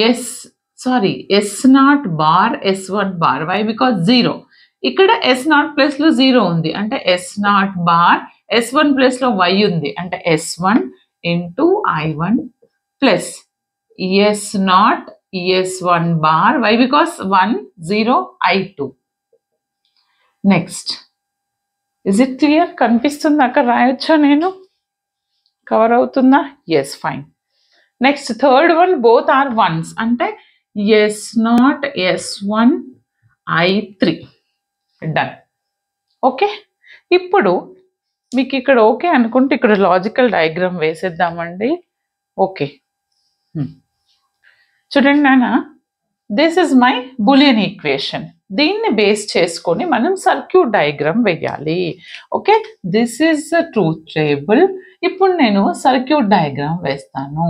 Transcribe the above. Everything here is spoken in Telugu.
Yes sorry S not bar S1 bar. Why? Because 0. ఇక్కడ ఎస్ నాట్ ప్లేస్లో 0 ఉంది అంటే ఎస్ నాట్ బార్, S1 ప్లేస్లో y ఉంది అంటే S1 into I1 plus S not S1 bar. Why? Because 1 0 I2. Next, is it clear? కనిపిస్తుందా? అక్కడ రాయొచ్చా? నేను కవర్ అవుతుందా? Yes, fine. Next third one, both are ones అంటే S not S1 I3. Done. Okay, ఇప్పుడు మీకు ఇక్కడ ఓకే అనుకుంటే ఇక్కడ లాజికల్ డయాగ్రామ్ వేసేద్దామండి. ఓకే, చూడండి నాన్న, this is my Boolean equation. దీన్ని బేస్ చేసుకొని మనం సర్క్యూట్ డయాగ్రామ్ వేయాలి. Okay, this is truth table. ఇప్పుడు నేను సర్క్యూట్ డయాగ్రామ్ వేస్తాను.